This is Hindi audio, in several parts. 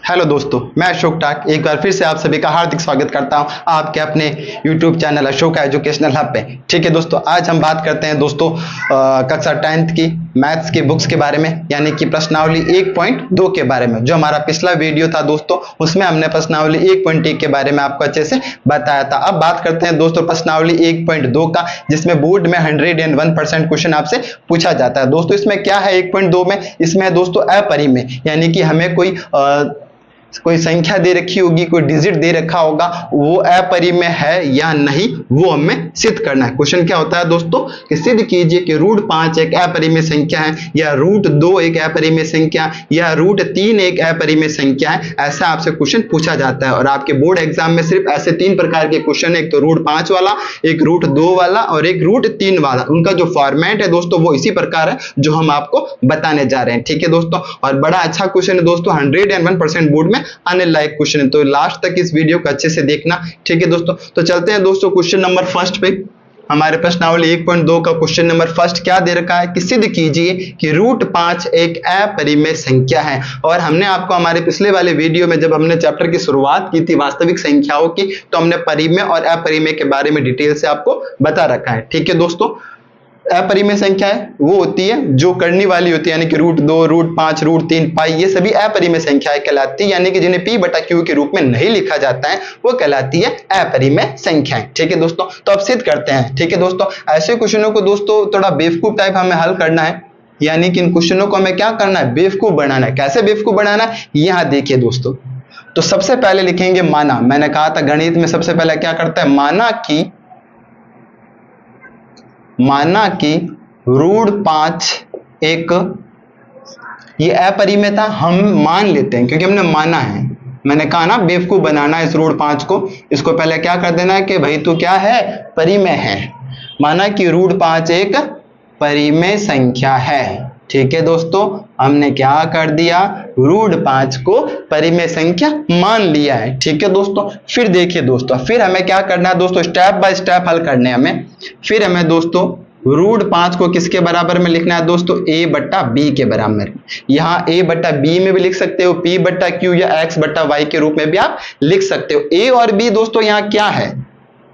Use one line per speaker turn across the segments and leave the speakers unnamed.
हेलो दोस्तों, मैं अशोक टाक एक बार फिर से आप सभी का हार्दिक स्वागत करता हूं आपके अपने YouTube channel Ashok educational hub पे। ठीक है दोस्तों, आज हम बात करते हैं दोस्तों कक्षा 10th की मैथ्स की बुक्स के बारे में, यानी कि प्रश्नावली 1.2 के बारे में। जो हमारा पिछला वीडियो था दोस्तों, उसमें हमने प्रश्नावली 1.1 के बारे में आपको अच्छे से बताया था। अब बात करते हैं दोस्तों प्रश्नावली 1.2 का, जिसमें बोर्ड में 101% क्वेश्चन आपसे पूछा जाता है। दोस्तों इसमें क्या है 1.2 में? इसमें दोस्तों अपरिमेय, यानी कि हमें कोई संख्या दे रखी होगी, कोई डिजिट दे रखा होगा, वो अपरिमेय है या नहीं वो हमें सिद्ध करना है। क्वेश्चन क्या होता है दोस्तों कि सिद्ध कीजिए कि √5 एक अपरिमेय संख्या है, या √2 एक अपरिमेय संख्या, या √3 एक अपरिमेय संख्या है। ऐसा आपसे क्वेश्चन पूछा जाता है और आपके बोर्ड एग्जाम में सिर्फ ऐसे 3 प्रकार के क्वेश्चन है, एक तो √5 वाला, एक √2 वाला और एक √3 वाला। उनका जो फॉर्मेट है दोस्तों वो इसी प्रकार है जो हम आपको बताने जा रहे हैं। ठीक है दोस्तों, और बड़ा अच्छा क्वेश्चन है दोस्तों, 101% बोर्ड में आने लायक क्वेश्चन है, तो लास्ट तक इस वीडियो को अच्छे से देखना। ठीक है दोस्तों, तो चलते हैं दोस्तों क्वेश्चन नंबर फर्स्ट पे। हमारे प्रश्नावली 1.2 का क्वेश्चन नंबर फर्स्ट क्या दे रखा है कि सिद्ध कीजिए कि √5 एक अपरिमेय संख्या है। और हमने आपको हमारे पिछले वाले वीडियो में जब हमने चैप्टर की शुरुआत की थी वास्तविक संख्याओं की, तो हमने परिमेय और अपरिमेय के बारे में डिटेल से आपको बता रखा है। ठीक है दोस्तों, अपरिमेय संख्या है वो होती है जो करने वाली होती है, यानी कि √2, √5, √3, पाई, ये सभी अपरिमेय संख्याएं कहलाती है, यानी कि जिन्हें p/q के रूप में नहीं लिखा जाता है वो कहलाती है अपरिमेय संख्याएं। ठीक है दोस्तों, तो अब सिद्ध करते हैं। ठीक है दोस्तों, ऐसे क्वेश्चनों को दोस्तों थोड़ा बेवकूफ टाइप हमें हल करना है, यानी कि इन क्वेश्चनों को हमें क्या करना है, बेवकूफ बनाना है। कैसे बेवकूफ बनाना है, यहां देखिए दोस्तों। तो सबसे पहले लिखेंगे माना। मैंने कहा था गणित में सबसे पहले क्या करता है, माना कि √5 एक ये अपरिमेय था, हम मान लेते हैं क्योंकि हमने माना है। मैंने कहा ना बेवकूफ बनाना है इस √5 को, इसको पहले क्या कर देना है कि भाई तू क्या है, परिमेय है। माना कि √5 एक परिमेय संख्या है। ठीक है दोस्तों, हमने क्या कर दिया, √5 को परिमेय संख्या मान लिया है। ठीक है दोस्तों, फिर देखिए दोस्तों, फिर हमें क्या करना है दोस्तों, स्टेप बाय स्टेप हल करने हमें। फिर हमें दोस्तों √5 को किसके बराबर में लिखना है दोस्तों, a/b के बराबर। यहाँ a/b में भी लिख सकते हो, p/q या x/y के रूप में भी आप लिख सकते हो। a और b दोस्तों यहाँ क्या है,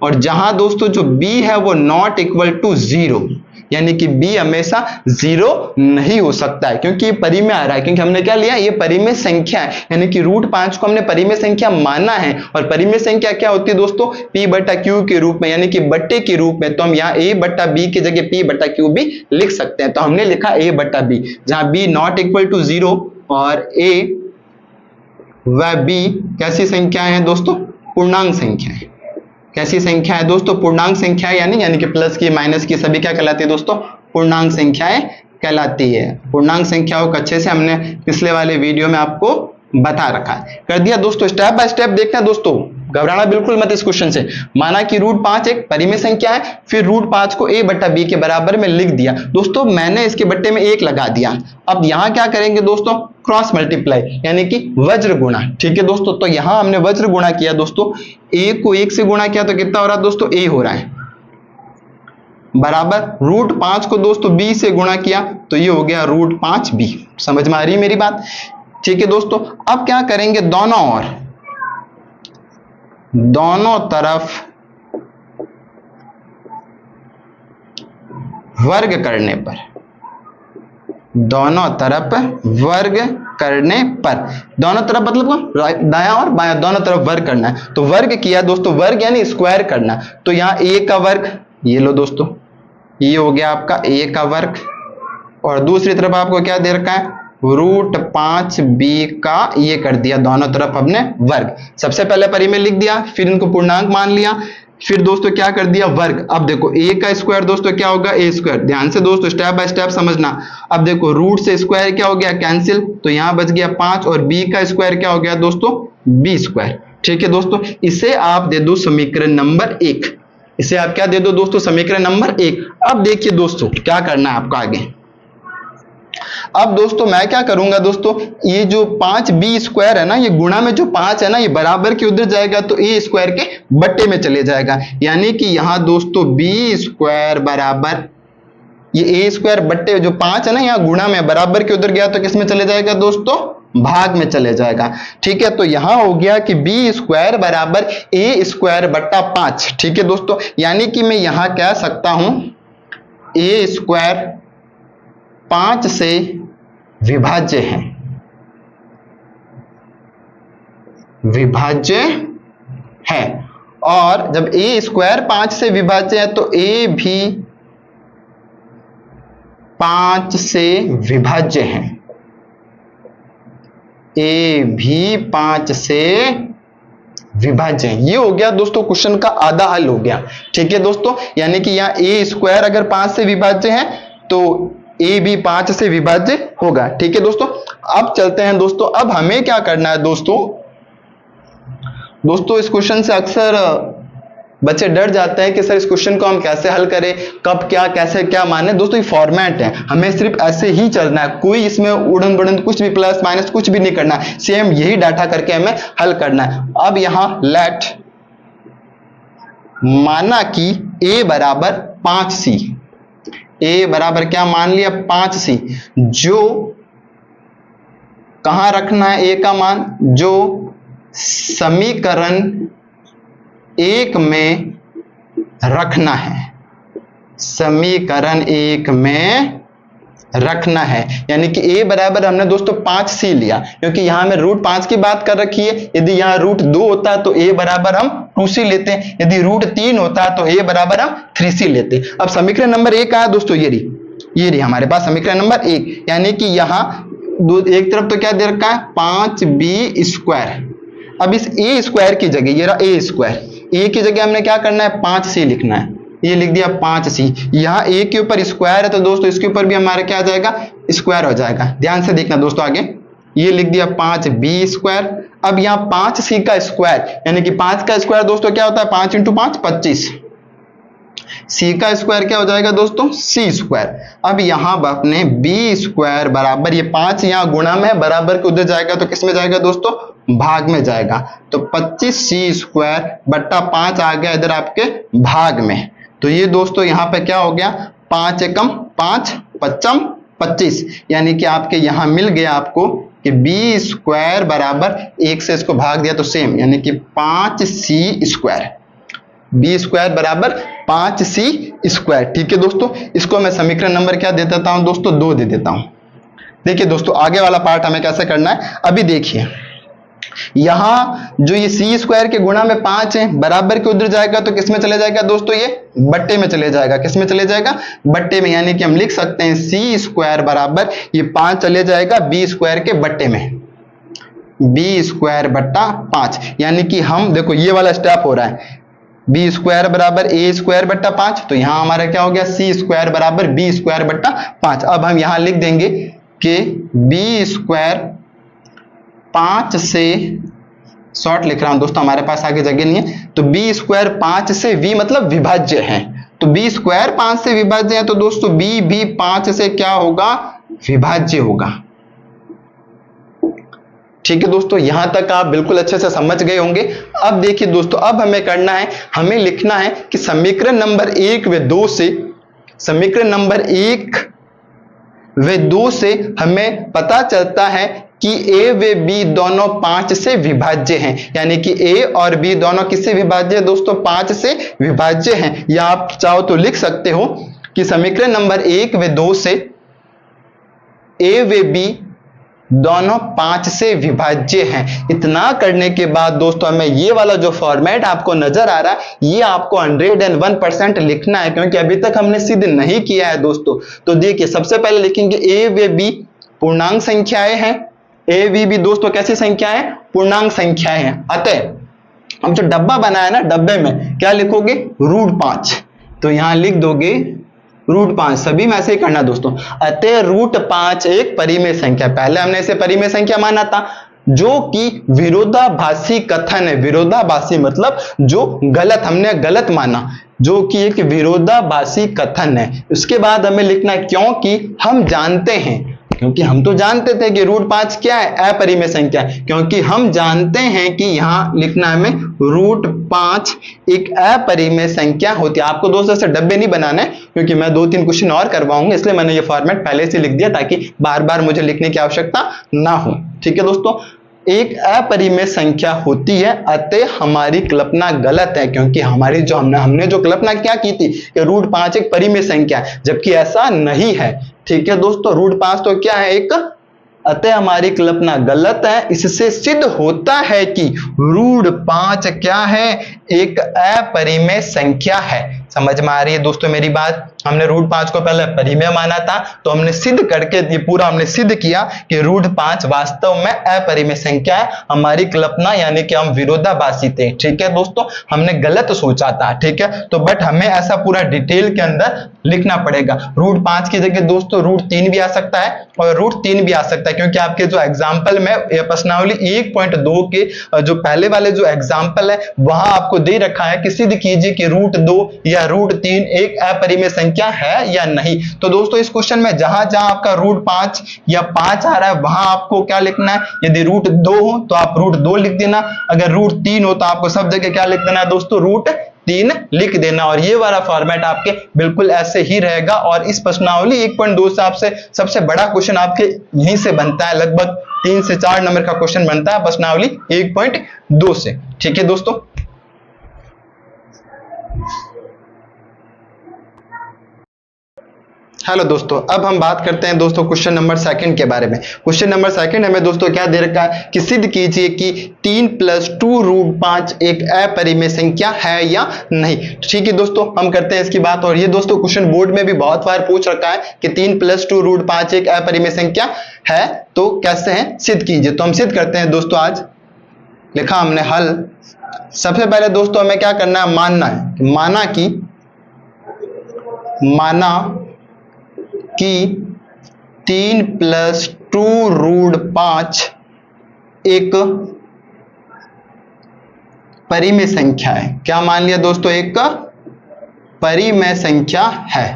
और जहां दोस्तों जो b है वो नॉट इक्वल टू 0, यानी कि b हमेशा 0 नहीं हो सकता है क्योंकि ये परिमेय आ रहा है, क्योंकि हमने क्या लिया, ये परिमेय संख्या है, यानी कि √5 को हमने परिमेय संख्या माना है। और परिमेय संख्या क्या होती है दोस्तों, p/q के रूप में, यानी कि बट्टे के रूप में। तो हम यहाँ a/b की जगह p/q भी लिख सकते हैं। तो हमने लिखा a/b, जहां b नॉट इक्वल टू 0 और a व b कैसी संख्या है दोस्तों, पूर्णांक संख्या है। कैसी संख्या है दोस्तों, पूर्णांक संख्या है, यानी कि प्लस की माइनस की सभी क्या कहलाती है दोस्तों, पूर्णांक संख्याएं कहलाती है। पूर्णांक संख्याओं को अच्छे से हमने पिछले वाले वीडियो में आपको बता रखा है, कर दिया दोस्तों। स्टेप बाय स्टेप देखना दोस्तों, घबराना बिल्कुल मत इस क्वेश्चन से। माना कि √5 एक परिमेय संख्या है, फिर √5 को a/b के बराबर में लिख दिया दोस्तों, मैंने इसके बट्टे में 1 लगा दिया। अब यहां क्या करेंगे दोस्तों, क्रॉस मल्टीप्लाई, यानी कि वज्र गुणा। ठीक है दोस्तों, तो यहां हमने वज्र गुणा किया दोस्तों, a को 1 से गुणा किया तो कितना हो रहा है दोस्तों, a हो रहा है, बराबर √5 को दोस्तों b से गुणा किया तो ये हो गया √5b। समझ में आ रही है मेरी बात? ठीक है दोस्तों, अब क्या करेंगे, दोनों तरफ वर्ग करने पर, दोनों तरफ वर्ग करने पर, दोनों तरफ मतलब दायां और बायां दोनों तरफ वर्ग करना है। तो वर्ग किया दोस्तों, वर्ग यानी स्क्वायर करना। तो यहाँ a का वर्ग, ये लो दोस्तों, ये हो गया आपका a का वर्ग, और दूसरी तरफ आपको क्या दे रखा है, √5b का ये कर दिया, दोनों तरफ हमने वर्ग। सबसे पहले परिमेय लिख दिया, फिर इनको पूर्णांक मान लिया, फिर दोस्तों क्या कर दिया, वर्ग। अब देखो a का स्क्वायर दोस्तों क्या होगा, a²। ध्यान से दोस्तों स्टेप बाय स्टेप समझना। अब देखो रूट से स्क्वायर क्या हो गया, कैंसिल, तो यहां बच गया 5, और b का स्क्वायर क्या हो गया दोस्तों, b²। ठीक है दोस्तों, इसे आप दे दो समीकरण नंबर 1। इसे आप क्या दे दो दोस्तों, समीकरण नंबर 1। अब देखिए दोस्तों क्या करना है आपको आगे। अब दोस्तों मैं क्या करूंगा दोस्तों, ये जो 5b² है ना, ये गुणा में जो 5 है ना, ये बराबर के उधर जाएगा तो a² के बट्टे में चले जाएगा, यानी कि यहां दोस्तों b² बराबर ये a² बट्टे जो 5 है ना, यहाँ गुणा में बराबर के उधर गया तो किस में चले जाएगा दोस्तों, भाग में चले जाएगा। ठीक है, तो यहां हो गया कि बी स्क्वायर बराबर ए स्क्वायर बट्टा 5। ठीक है दोस्तों, यानी कि मैं यहां कह सकता हूं ए स्क्वायर 5 से विभाज्य है, विभाज्य है। और जब ए स्क्वायर 5 से विभाज्य है तो ए भी 5 से विभाज्य है, ए भी 5 से विभाज्य है। ये हो गया दोस्तों क्वेश्चन का आधा हल हो गया। ठीक है दोस्तों, यानी कि यहाँ ए स्क्वायर अगर 5 से विभाज्य है तो ए भी 5 से विभाज्य होगा। ठीक है दोस्तों, अब चलते हैं दोस्तों, अब हमें क्या करना है दोस्तों इस क्वेश्चन से अक्सर बच्चे डर जाते हैं कि सर इस क्वेश्चन को हम कैसे हल करें, कब क्या कैसे क्या माने। दोस्तों ये फॉर्मेट है, हमें सिर्फ ऐसे ही चलना है, कोई इसमें उड़न बढ़न कुछ भी प्लस माइनस कुछ भी नहीं करना है, सेम यही डाटा करके हमें हल करना है। अब यहां लेट माना कि a बराबर 5c, a बराबर क्या मान लिया 5c, जो कहां रखना है a का मान, जो समीकरण 1 में रखना है, समीकरण 1 में रखना है। यानी कि a बराबर हमने दोस्तों 5c लिया, क्योंकि यहां हमें रूट 5 की बात कर रखी है। यदि यहां रूट 2 होता तो a बराबर हम 2c लेते हैं, यदि रूट 3 होता तो a बराबर हम 3c लेते। अब समीकरण नंबर 1 आया दोस्तों, ये रही हमारे पास समीकरण नंबर 1। यानी कि यहां एक तरफ तो क्या दे रखा है 5b स्क्वायर, अब इस a स्क्वायर की जगह ये रहा a स्क्वायर, a की जगह हमने क्या करना है 5c लिखना है, ये लिख दिया 5c। यहाँ a के ऊपर स्क्वायर है तो दोस्तों इसके ऊपर भी हमारा क्या आ जाएगा स्क्वायर हो जाएगा। ध्यान से देखना दोस्तों आगे, ये लिख दिया 5b स्क्वायर। अब यहाँ 5c का स्क्वायर, यानी कि 5 का स्क्वायर दोस्तों क्या होता है 5 × 5 25, c का स्क्वायर क्या हो जाएगा दोस्तों c स्क्वायर। अब यहाँ अपने b स्क्वायर बराबर ये 5 यहाँ गुणा में है, बराबर के उधर जाएगा तो किस में जाएगा दोस्तों भाग में जाएगा, तो 25c स्क्वायर बट्टा 5 आ गया इधर आपके भाग में। तो ये दोस्तों यहाँ पे क्या हो गया 5 एकम 5 पच्चम 25, यानी कि आपके यहाँ मिल गया आपको कि b स्क्वायर बराबर 1 से इसको भाग दिया तो सेम, यानी कि 5c स्क्वायर, b स्क्वायर बराबर 5c स्क्वायर। ठीक है दोस्तों, इसको मैं समीकरण नंबर क्या दे देता हूं दोस्तों 2 दे देता हूं। देखिए दोस्तों आगे वाला पार्ट हमें कैसे करना है, अभी देखिए यहां जो ये c स्क्वायर के गुणा में 5 है, बराबर के उधर जाएगा तो किस में चले जाएगा दोस्तों ये बट्टे में चले जाएगा, किस में चले जाएगा बट्टे में। यानी कि हम लिख सकते हैं c स्क्वायर बराबर ये 5 चले जाएगा b स्क्वायर के बट्टे में, b स्क्वायर बट्टा 5। यानी कि हम देखो ये वाला स्टेप हो रहा है b स्क्वायर बराबर a स्क्वायर बट्टा 5, तो यहां हमारा क्या हो गया c स्क्वायर बराबर b स्क्वायर बट्टा 5। अब हम यहां लिख देंगे कि b स्क्वायर 5 से, शॉर्ट लिख रहा हूं दोस्तों हमारे पास आगे जगह नहीं है, तो b स्क्वायर 5 से v मतलब विभाज्य है, तो b स्क्वायर 5 से विभाज्य है तो दोस्तों b भी 5 से क्या होगा विभाज्य होगा। ठीक है दोस्तों, यहां तक आप बिल्कुल अच्छे से समझ गए होंगे। अब देखिए दोस्तों, अब हमें करना है, हमें लिखना है कि समीकरण नंबर 1 व 2 से, समीकरण नंबर 1 व 2 से हमें पता चलता है कि a व b दोनों 5 से विभाज्य हैं। यानी कि a और b दोनों किससे विभाज्य है दोस्तों 5 से विभाज्य हैं। या आप चाहो तो लिख सकते हो कि समीकरण नंबर 1 व 2 से a व b दोनों 5 से विभाज्य हैं। इतना करने के बाद दोस्तों हमें ये वाला जो फॉर्मेट आपको नजर आ रहा है ये आपको 101% लिखना है, क्योंकि अभी तक हमने सिद्ध नहीं किया है दोस्तों। तो देखिए सबसे पहले लिखेंगे a व b पूर्णांक संख्याएं हैं, a v b दोस्तों कैसी संख्याएं हैं पूर्णांक संख्याएं हैं। अतः हम जो डब्बा बनाया ना डब्बे में क्या लिखोगे √5, तो यहां लिख दोगे √5, सभी में ऐसे ही करना दोस्तों। अतः √5 एक परिमेय संख्या, पहले हमने इसे परिमेय संख्या माना था जो कि विरोधाभासी कथन है। विरोधाभासी मतलब जो गलत, हमने गलत माना, जो कि एक विरोधाभासी कथन है। उसके बाद हमें लिखना है क्योंकि हम जानते हैं क्योंकि हम तो जानते थे कि रूट 5 क्या है, अपरिमेय संख्या है, क्योंकि हम जानते हैं कि यहां लिखना है हमें रूट 5 एक अपरिमेय संख्या होती है। आपको दोस्तों से डब्बे नहीं बनाने, क्योंकि मैं 2-3 क्वेश्चन और करवाऊंगा, इसलिए मैंने ये फॉर्मेट पहले से लिख दिया ताकि बार बार मुझे लिखने की आवश्यकता ना हो। ठीक है दोस्तों, एक अपरिमेय संख्या होती है, अतः हमारी कल्पना गलत है, क्योंकि हमारी जो हमने जो कल्पना क्या की थी कि रूट 5 एक परिमेय संख्या है, जबकि ऐसा नहीं है। ठीक है दोस्तों, रूट 5 तो क्या है, एक, अतः हमारी कल्पना गलत है। इससे सिद्ध होता है कि रूट 5 क्या है, एक अपरिमेय संख्या है। समझ में आ रही है दोस्तों मेरी बात? हमने रूट 5 को पहले परिमेय माना था, तो हमने सिद्ध करके ये पूरा हमने सिद्ध किया कि रूट 5 वास्तव में अपरिमेय संख्या है। हमारी कल्पना यानी कि हम विरोधाभासी थे। ठीक है दोस्तों, हमने गलत सोचा था। ठीक है, तो बट हमें ऐसा पूरा डिटेल के अंदर लिखना पड़ेगा। रूट 5 की जगह दोस्तों रूट 3 भी आ सकता है और रूट 3 भी आ सकता है, क्योंकि आपके जो एग्जाम्पल में प्रश्नावली 1.2 के जो पहले वाले जो एग्जाम्पल है वहां आपको दे रखा है कि सिद्ध कीजिए कि रूट 2 या रूट 3 एक अपरिमेय संख्या है या नहीं। तो दोस्तों इस क्वेश्चन में जहां जहां आपका रूट 5 या 5 आ रहा है वहां आपको क्या लिखना है, यदि रूट 2 हो तो आप रूट 2 लिख देना, अगर रूट 3 हो तो आपको सब जगह क्या लिख देना है दोस्तों, रूट 3 लिख देना। और ये वाला फॉर्मेट आपके बिल्कुल ऐसे ही रहेगा। और इस प्रश्नावली 1.2 से आपसे सबसे बड़ा क्वेश्चन आपके यहीं से बनता है, लगभग 3 से 4 नंबर का क्वेश्चन बनता है प्रश्नावली 1.2 से। ठीक है दोस्तों, हेलो दोस्तों, अब हम बात करते हैं दोस्तों क्वेश्चन नंबर 2 के बारे में। क्वेश्चन नंबर 2 हमें दोस्तों क्या दे रखा है कि सिद्ध कीजिए कि 3 + 2 रूट 5 एक अपरिमेय संख्या है या नहीं। ठीक है दोस्तों, हम करते हैं इसकी बात। और ये दोस्तों क्वेश्चन बोर्ड में भी बहुत बार पूछ रखा है कि 3 + 2 रूट 5 एक अपरिमेय संख्या है, तो कैसे है, सिद्ध कीजिए। तो हम सिद्ध करते हैं दोस्तों। आज लिखा हमने हल। सबसे पहले दोस्तों हमें क्या करना है, मानना है, माना कि 3 + 2 रूट 5 एक परिमेय संख्या है। क्या मान लिया दोस्तों, एक परिमेय संख्या है।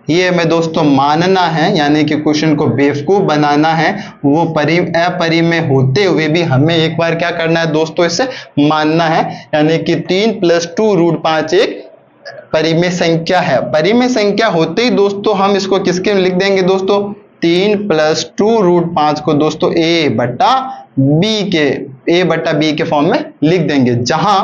ये हमें दोस्तों मानना है, यानी कि क्वेश्चन को बेवकूफ बनाना है। वो अपरिमेय होते हुए भी हमें एक बार क्या करना है दोस्तों, इसे मानना है, यानी कि 3 + 2 रूट 5 एक परिमेय संख्या है। परिमेय संख्या होते ही दोस्तों हम इसको किसके में लिख देंगे दोस्तों, 3 + 2 रूट 5 को दोस्तों a बटा b के फॉर्म में लिख देंगे, जहां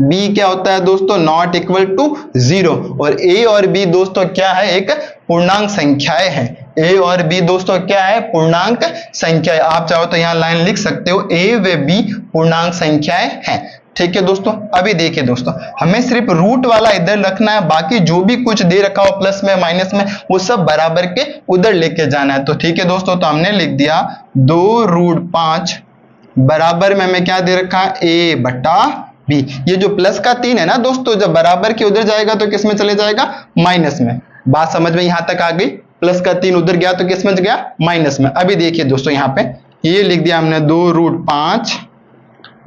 b क्या होता है दोस्तों, नॉट इक्वल टू 0, और a और b दोस्तों क्या है, एक पूर्णांक संख्याएं हैं। a और b दोस्तों क्या है, पूर्णांक संख्याएं। आप चाहो तो यहां लाइन लिख सकते हो, a व b पूर्णांक संख्याएं हैं। ठीक है दोस्तों, अभी देखिए दोस्तों, हमें सिर्फ रूट वाला इधर रखना है, बाकी जो भी कुछ दे रखा हो प्लस में माइनस में वो सब बराबर के उधर लेके जाना है। तो ठीक है दोस्तों, तो हमने लिख दिया 2 रूट 5 बराबर में हमें क्या दे रखा है, a बटा b। ये जो प्लस का 3 है ना दोस्तों, जब बराबर के उधर जाएगा तो किस में चले जाएगा, माइनस में। बात समझ में यहां तक आ गई? प्लस का 3 उधर गया तो किस में गया, माइनस में। अभी देखिए दोस्तों, यहाँ पे ये लिख दिया हमने 2 रूट 5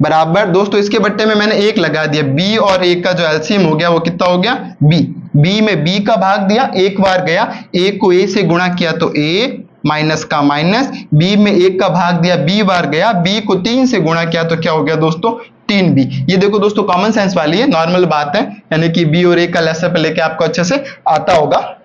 बराबर दोस्तों, इसके बट्टे में मैंने 1 लगा दिया, b और 1 का जो एलसीएम हो गया वो कितना हो गया, b में b का भाग दिया, एक बार गया, a को a से गुणा किया तो a, माइनस का माइनस, b में 1 का भाग दिया, b बार गया, b को 3 से गुणा किया तो क्या हो गया दोस्तों, 3b। ये देखो दोस्तों कॉमन सेंस वाली है, नॉर्मल बात है, यानी कि b और a का लेसन पे लेके आपको अच्छे से आता होगा।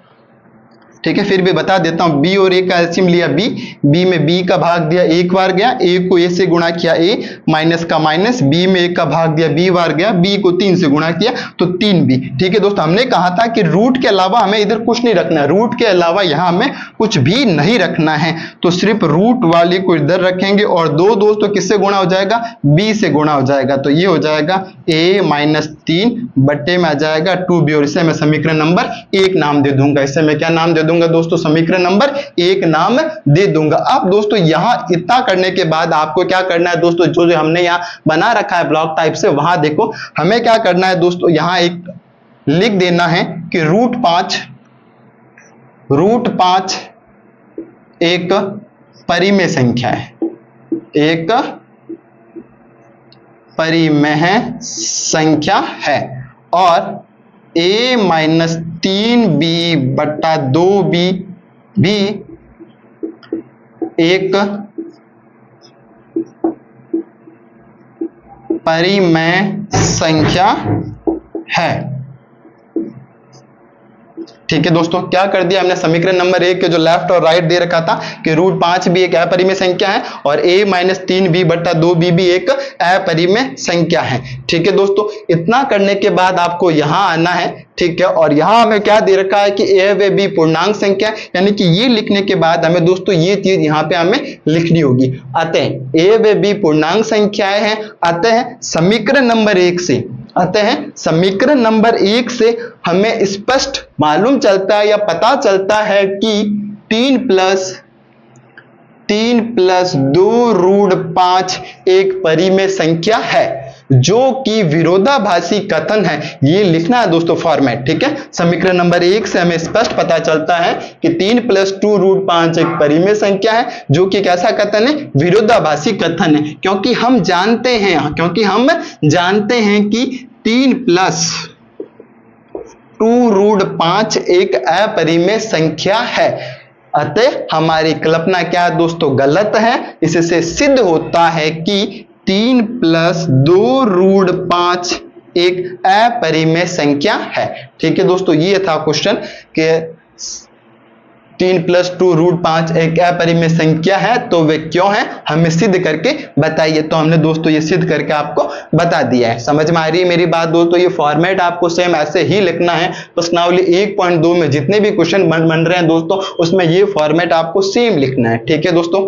ठीक है, फिर भी बता देता हूं, b और a का एलसीएम लिया b में b का भाग दिया, एक बार गया, a को a से गुणा किया a, माइनस का माइनस, b में 1 का भाग दिया, b बार गया, b को 3 से गुणा किया तो 3b। ठीक है दोस्तों, हमने कहा था कि रूट के अलावा हमें इधर कुछ नहीं रखना है, रूट के अलावा यहां हमें कुछ भी नहीं रखना है, तो सिर्फ रूट वाली को इधर रखेंगे और 2 दोस्तों किससे गुणा हो जाएगा, b से गुणा हो जाएगा, तो ये हो जाएगा a - 3 बट्टे में आ जाएगा 2b, और इसे मैं समीकरण नंबर 1 नाम दे दूंगा। इसे मैं क्या नाम दे दूंगा दोस्तों, समीकरण नंबर 1 नाम दे दूंगा। अब दोस्तों यहां इतना करने के बाद आपको क्या करना है दोस्तों, जो हमने यहां बना रखा है ब्लॉक टाइप से, वहां देखो हमें क्या करना है दोस्तों, यहां एक लिख देना है कि रूट 5 एक परिमेय संख्या है, एक परिमेय संख्या है, और a - 3b बटा 2b भी एक परिमेय संख्या है। ठीक है दोस्तों, क्या कर दिया हमने, समीकरण नंबर 1 के जो लेफ्ट और राइट दे रखा था कि √5 भी एक अपरिमेय संख्या है और a-3b/2b भी एक अपरिमेय संख्या है। ठीक है दोस्तों, इतना करने के बाद आपको यहां आना है। ठीक है, और यहां हमें क्या दे रखा है कि a व b पूर्णांक संख्या, यानी कि ये लिखने के बाद हमें दोस्तों ये चीज यहां पे हमें लिखनी होगी। अतः a व b पूर्णांक संख्याएं हैं। अतः समीकरण नंबर 1 से हमें स्पष्ट मालूम चलता है या पता चलता है कि 3 + 2√5 एक परिमेय संख्या है, जो कि विरोधाभासी कथन है। ये लिखना है दोस्तों फॉर्मेट। ठीक है, समीकरण नंबर 1 से हमें स्पष्ट पता चलता है कि 3 + 2√5 एक परिमेय संख्या है, जो कि कैसा कथन है, विरोधाभासी कथन है। क्योंकि हम जानते हैं कि 3 + 2√5 एक अपरिमेय संख्या है। अतः हमारी कल्पना क्या है दोस्तों, गलत है। इससे सिद्ध होता है कि 3 + 2√5 एक अपरिमेय संख्या है। ठीक है दोस्तों, ये था क्वेश्चन कि 3 + 2√5 एक अपरिमेय संख्या है, तो वे क्यों है, हमें सिद्ध करके बताइए। तो हमने दोस्तों ये सिद्ध करके आपको बता दिया है। समझ में आ रही है मेरी बात दोस्तों? ये फॉर्मेट आपको सेम ऐसे ही लिखना है। प्रश्नावली 1.2 में जितने भी क्वेश्चन बन रहे हैं दोस्तों, उसमें ये फॉर्मेट आपको सेम लिखना है। ठीक है दोस्तों,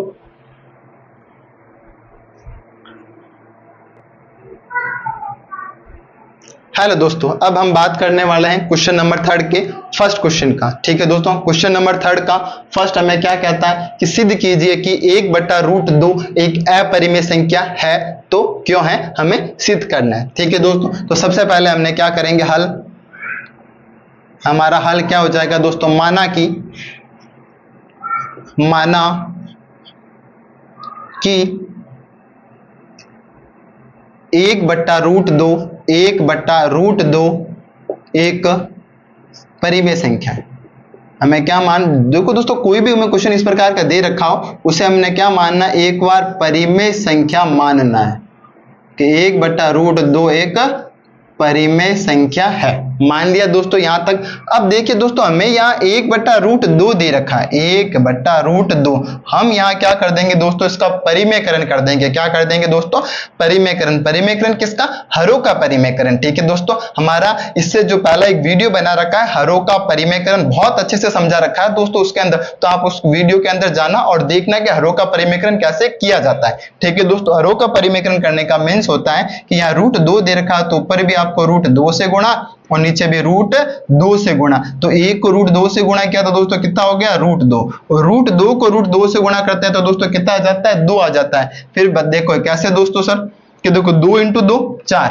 हेलो दोस्तों, अब हम बात करने वाले हैं क्वेश्चन नंबर 3 के फर्स्ट क्वेश्चन का। ठीक है दोस्तों, क्वेश्चन नंबर 3 का फर्स्ट हमें क्या कहता है कि सिद्ध कीजिए कि 1/√2 एक अपरिमेय संख्या है, तो क्यों है, हमें सिद्ध करना है। ठीक है दोस्तों, तो सबसे पहले हमने क्या करेंगे, हमारा हल क्या हो जाएगा दोस्तों, माना कि 1/√2 एक परिमेय संख्या है। हमें क्या देखो दोस्तों, कोई भी हमें क्वेश्चन इस प्रकार का दे रखा हो, उसे हमने क्या मानना, एक बार परिमेय संख्या मानना है कि 1/√2 एक परिमेय संख्या है। मान लिया दोस्तों यहां तक। अब देखिए दोस्तों, हमें यहाँ 1/√2 दे रखा है, 1/√2। हम यहाँ क्या कर देंगे दोस्तों, इसका परिमेयकरण कर देंगे। क्या कर देंगे दोस्तों, परिमेयकरण किसका, हरों का परिमेयकरण। ठीक है दोस्तों, हमारा इससे जो पहला एक वीडियो बना रखा है हरों का परिमेयकरण, बहुत अच्छे से समझा रखा है दोस्तों उसके अंदर, तो आप उस वीडियो के अंदर जाना और देखना कि हरों का परिमेयकरण कैसे किया जाता है। ठीक है दोस्तों, हरों का परिमेयकरण करने का मीन्स होता है कि यहाँ √2 दे रखा है, तो ऊपर भी आपको √2 से गुणा और नीचे भी √2 से गुणा। तो 1 को √2 से गुणा किया तो दोस्तों कितना हो गया, √2। और √2 को √2 से गुणा करते हैं तो दोस्तों कितना आ जाता है, 2 आ जाता है। फिर देखो कैसे दोस्तों सर, कि देखो 2 × 2 4,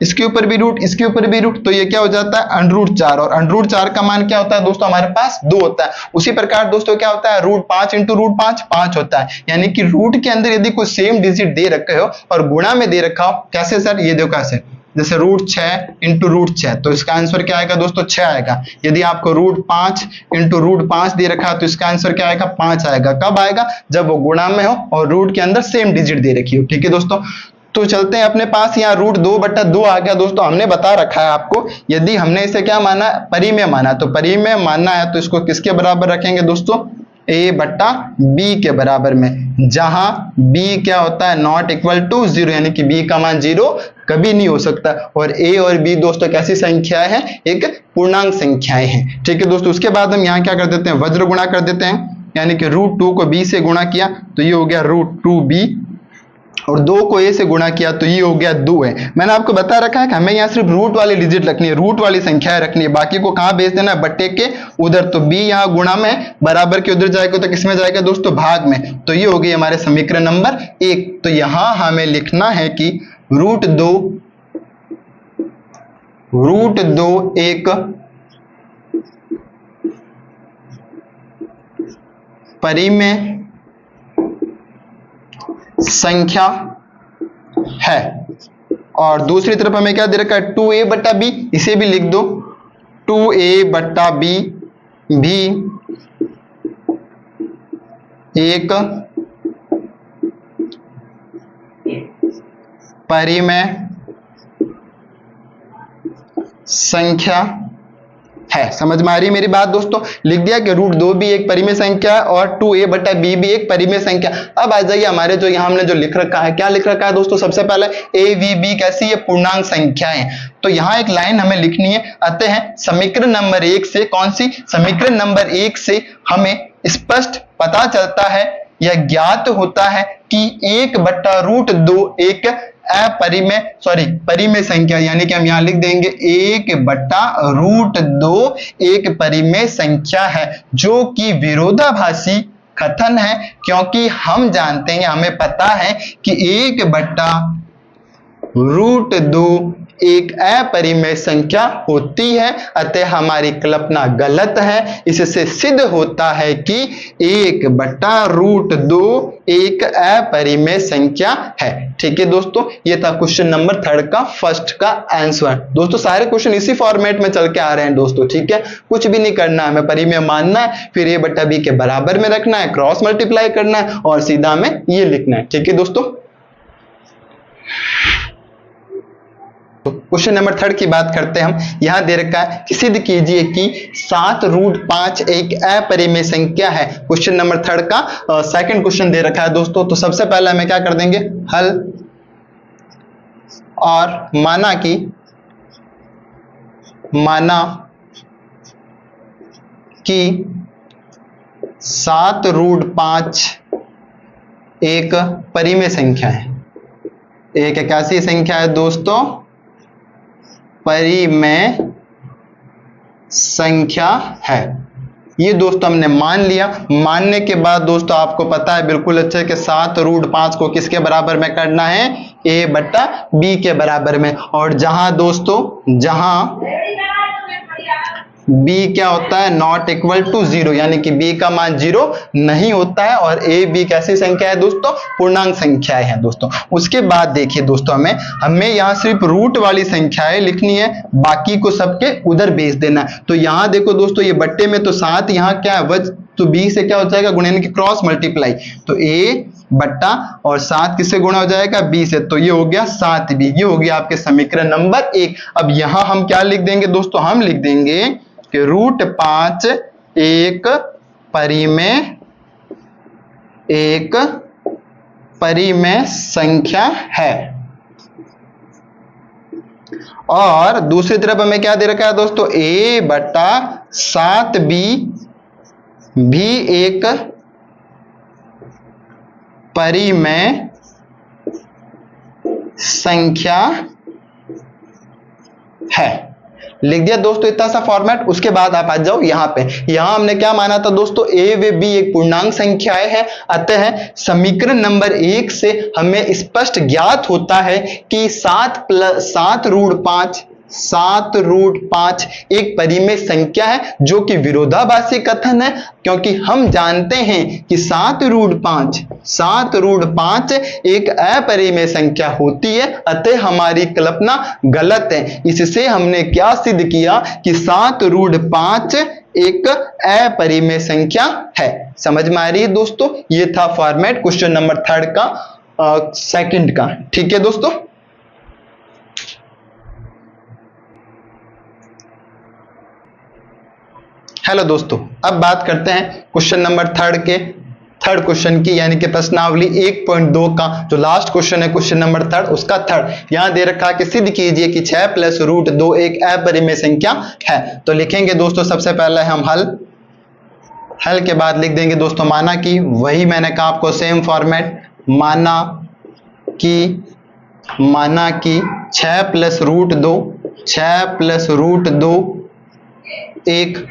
इसके ऊपर भी रूट, इसके ऊपर भी रूट, तो ये क्या हो जाता है, √4। और √4 का मान क्या होता है दोस्तों, हमारे पास 2 होता है। उसी प्रकार दोस्तों क्या होता है, √5 × √5 5 होता है। यानी कि रूट के अंदर यदि कोई सेम डिजिट दे रखे हो और गुणा में दे रखा हो, कैसे सर, ये देखो कैसे, जैसे √6 × √6, तो इसका आंसर क्या आएगा दोस्तों, 6 आएगा। यदि आपको √5 × √5 दे रखा है तो इसका आंसर क्या आएगा, 5 आएगा। कब आएगा, जब वो गुणा में हो और रूट के अंदर सेम डिजिट दे रखी हो। ठीक है दोस्तों, तो चलते हैं अपने पास, यहाँ √2/2 आ गया दोस्तों। हमने बता रखा है आपको, यदि हमने इसे क्या माना, परिमेय माना, तो परिमेय मानना है तो इसको किसके बराबर रखेंगे दोस्तों, a/b के बराबर में, जहां b क्या होता है, नॉट इक्वल टू 0, यानी कि b का मान 0 कभी नहीं हो सकता। और a और b दोस्तों कैसी संख्याएं हैं, एक पूर्णांक संख्याएं हैं। ठीक है दोस्तों, उसके बाद हम यहाँ क्या कर देते हैं, वज्र गुणा कर देते हैं, यानी कि √2 को b से गुणा किया तो ये हो गया √2b, और 2 को a से गुणा किया तो ये हो गया 2 है। मैंने आपको बता रखा है कि हमें यहाँ सिर्फ रूट वाली डिजिट रखनी है, रूट वाली संख्या रखनी है, बाकी को कहाँ भेज देना है, बट्टे के उधर। तो b यहाँ गुणा में, बराबर के उधर जाएगा तो किसमें जाएगा दोस्तों, भाग में। तो ये हो गई हमारे समीकरण नंबर 1। तो यहाँ हमें लिखना है कि √2 एक परिमेय संख्या है। और दूसरी तरफ हमें क्या दे रखा है, 2a/b, इसे भी लिख दो, 2a/b भी एक परिमेय संख्या है। समझ में आ रही है मेरी बात दोस्तों? लिख दिया कि √2 भी एक परिमेय संख्या है और 2a/b भी एक परिमेय संख्या। अब आ जाइए हमारे जो यहाँ हमने जो लिख रखा है, क्या लिख रखा है दोस्तों? सबसे पहले a v b कैसी है? पूर्णांक संख्याएं। तो यहाँ एक लाइन हमें लिखनी है। अतः समीकरण नंबर 1 से, कौन सी? समीकरण नंबर 1 से हमें स्पष्ट पता चलता है या ज्ञात होता है कि 1/√2 एक परिमेय संख्या, यानी कि हम यहां लिख देंगे 1/√2 एक परिमेय संख्या है, जो कि विरोधाभासी कथन है, क्योंकि हम जानते हैं, हमें पता है कि 1/√2 एक अपरिमेय संख्या होती है। अतः हमारी कल्पना गलत है। इससे सिद्ध होता है कि 1/√2 एक अपरिमेय संख्या है। ठीक है दोस्तों, ये था क्वेश्चन नंबर 3 का फर्स्ट का आंसर। दोस्तों सारे क्वेश्चन इसी फॉर्मेट में चल के आ रहे हैं दोस्तों। ठीक है, कुछ भी नहीं करना है, हमें परिमेय मानना है, फिर a/b के बराबर में रखना है, क्रॉस मल्टीप्लाई करना है और सीधा में ये लिखना है। ठीक है दोस्तों, क्वेश्चन नंबर 3 की बात करते हैं हम। यहां दे रखा है कि सिद्ध कीजिए कि 7√5 एक अपरिमेय संख्या है। क्वेश्चन नंबर 3 का सेकंड क्वेश्चन दे रखा है दोस्तों। तो सबसे पहले हमें क्या कर देंगे? हल, और माना कि 7√5 एक परिमेय संख्या है। एक कैसी संख्या है दोस्तों? परिमेय संख्या है। ये दोस्तों हमने मान लिया। मानने के बाद दोस्तों आपको पता है बिल्कुल अच्छे कि 7√5 को किसके बराबर में करना है? a/b के बराबर में। और जहां दोस्तों, जहां b क्या होता है? नॉट इक्वल टू 0, यानी कि b का मान 0 नहीं होता है। और a b कैसी संख्या है दोस्तों? पूर्णांक संख्याएं हैं दोस्तों। उसके बाद देखिए दोस्तों, हमें यहाँ सिर्फ रूट वाली संख्याएं लिखनी है, बाकी को सबके उधर भेज देना है। तो यहाँ देखो दोस्तों, ये बट्टे में तो 7 यहाँ क्या है? वज, तो b से क्या हो जाएगा? गुणा, यानी कि क्रॉस मल्टीप्लाई। तो a और 7 किससे गुणा हो जाएगा? b से। तो ये हो गया 7b। ये हो गया आपके समीकरण नंबर 1। अब यहां हम क्या लिख देंगे दोस्तों? हम लिख देंगे कि √5 एक परिमेय संख्या है। और दूसरी तरफ हमें क्या दे रखा है दोस्तों? a/7b भी एक परिमेय संख्या है। लिख दिया दोस्तों इतना सा फॉर्मेट। उसके बाद आप आ जाओ यहाँ पे। यहाँ हमने क्या माना था दोस्तों? a व b एक पूर्णांक संख्याएं हैं। अतः समीकरण नंबर 1 से हमें स्पष्ट ज्ञात होता है कि 7√5 एक परिमेय संख्या है, जो कि विरोधाभासी कथन है, क्योंकि हम जानते हैं कि 7√5 एक अपरिमेय संख्या होती है। अतः हमारी कल्पना गलत है। इससे हमने क्या सिद्ध किया कि 7√5 एक अपरिमेय संख्या है। समझ में आ रही है दोस्तों? ये था फॉर्मेट क्वेश्चन नंबर 3 का सेकंड का। ठीक है दोस्तों, हेलो दोस्तों, अब बात करते हैं क्वेश्चन नंबर 3 के थर्ड क्वेश्चन की, यानी कि प्रश्नावली 1.2 का जो लास्ट क्वेश्चन है, क्वेश्चन नंबर 3 उसका थर्ड। यहां दे रखा है कि सिद्ध कीजिए कि 6 + √2 एक अपरिमेय संख्या है। तो लिखेंगे दोस्तों सबसे पहले हम हल के बाद लिख देंगे दोस्तों माना कि, वही मैंने कहा आपको सेम फॉर्मेट, माना कि 6 + √2 एक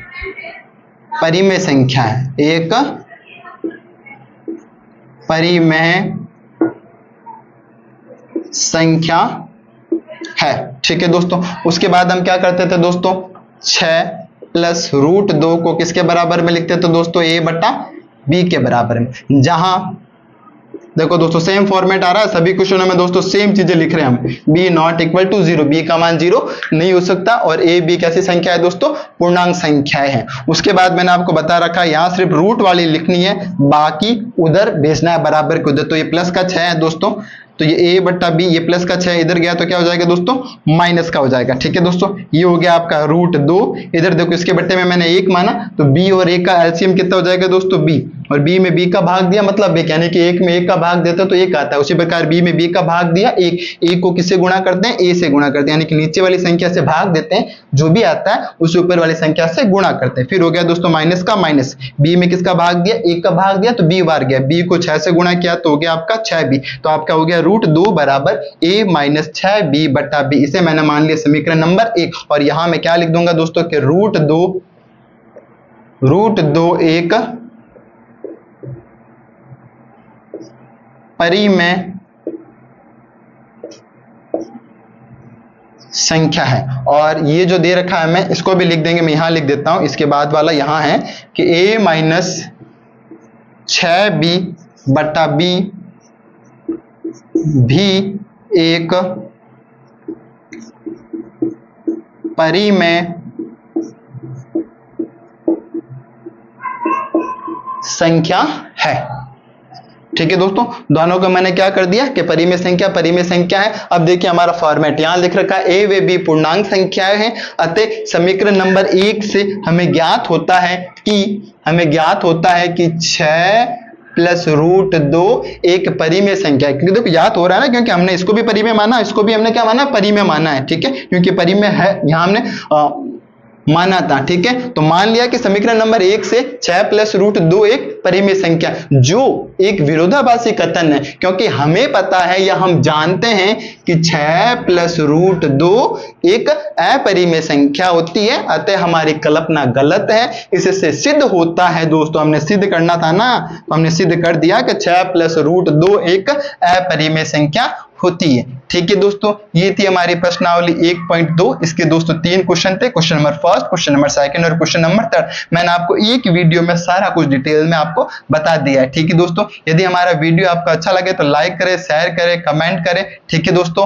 परिमेय संख्या है। एक परिमेय संख्या है। ठीक है दोस्तों, उसके बाद हम क्या करते थे दोस्तों? 6 + √2 को किसके बराबर में लिखते थे दोस्तों? a/b के बराबर में। जहां देखो दोस्तों सेम फॉर्मेट आ रहा है सभी क्वेश्चनों में दोस्तों, सेम चीजें लिख रहे हैं हम। b not equal to 0, b का मान 0 नहीं हो सकता, और a b कैसी संख्या है दोस्तों, पूर्णांक संख्याएं हैं। उसके बाद मैंने आपको बता रखा है यहाँ सिर्फ रूट वाली लिखनी है, बाकी उधर भेजना है बराबर के उधर। तो ये प्लस का 6 है दोस्तों, तो ये a बट्टा b, ये प्लस का 6 इधर गया तो क्या हो जाएगा दोस्तों, माइनस का हो जाएगा। ठीक है दोस्तों, ये हो गया आपका रूट 2। इधर देखो इसके बट्टे में मैंने 1 माना, तो b और a का एलसीएम कितना हो जाएगा दोस्तों, b, और b में b का भाग दिया मतलब 1, यानी कि 1 में 1 का भाग देता तो 1 आता है। उसी प्रकार b में b का भाग दिया 1, a को किससे गुणा करते हैं, a से गुणा करते हैं, यानी कि नीचे वाली संख्या से भाग देते हैं, जो भी आता है उस ऊपर वाली संख्या से गुणा करते हैं। फिर हो गया दोस्तों माइनस का माइनस, b में किसका भाग दिया, 1 का भाग दिया तो b बार गया, b को 6 से गुणा किया तो हो गया आपका 6b, तो आपका हो गया रूट 2 बराबर a माइनस 6b बट्टा b। इसे मैंने मान लिया समीकरण नंबर 1, और यहां मैं क्या लिख दूंगा दोस्तों कि रूट 2 एक परिमेय संख्या है। और ये जो दे रखा है मैं इसको भी लिख देंगे, मैं यहां लिख देता हूं, इसके बाद वाला यहां है कि a माइनस 6b बट्टा b भी एक परिमेय संख्या है। ठीक है दोस्तों, दोनों को मैंने क्या कर दिया कि परिमेय संख्या है। अब देखिए हमारा फॉर्मेट यहां लिख रखा है a व b पूर्णांक संख्याएं हैं, अतः समीकरण नंबर 1 से हमें ज्ञात होता है कि 6 प्लस रूट 2 एक परिमेय संख्या है। क्योंकि देखो याद हो रहा है ना, क्योंकि हमने इसको भी परिमेय माना, इसको भी हमने क्या माना, परिमेय माना है। ठीक है, क्योंकि परिमेय है यहां हमने माना था। ठीक है, तो मान लिया कि समीकरण नंबर 1 से 6 प्लस रूट 2 एक परिमेय संख्या, जो एक विरोधाभासी कथन है, क्योंकि हमें पता है या हम जानते हैं कि 6 प्लस रूट 2 एक अपरिमेय संख्या होती है, अतः हमारी कल्पना गलत है। इससे सिद्ध होता है दोस्तों, हमने सिद्ध करना था ना, तो हमने सिद्ध कर दिया कि 6 प्लस रूट 2 एक अपरिमेय संख्या होती है। ठीक है दोस्तों, ये थी हमारी प्रश्नावली 1.2। इसके दोस्तों 3 क्वेश्चन थे, क्वेश्चन नंबर 1, क्वेश्चन नंबर 2 और क्वेश्चन नंबर 3। मैंने आपको एक वीडियो में सारा कुछ डिटेल में आपको बता दिया है। ठीक है दोस्तों, यदि हमारा वीडियो आपको अच्छा लगे तो लाइक करें, शेयर करें, कमेंट करें। ठीक है दोस्तों।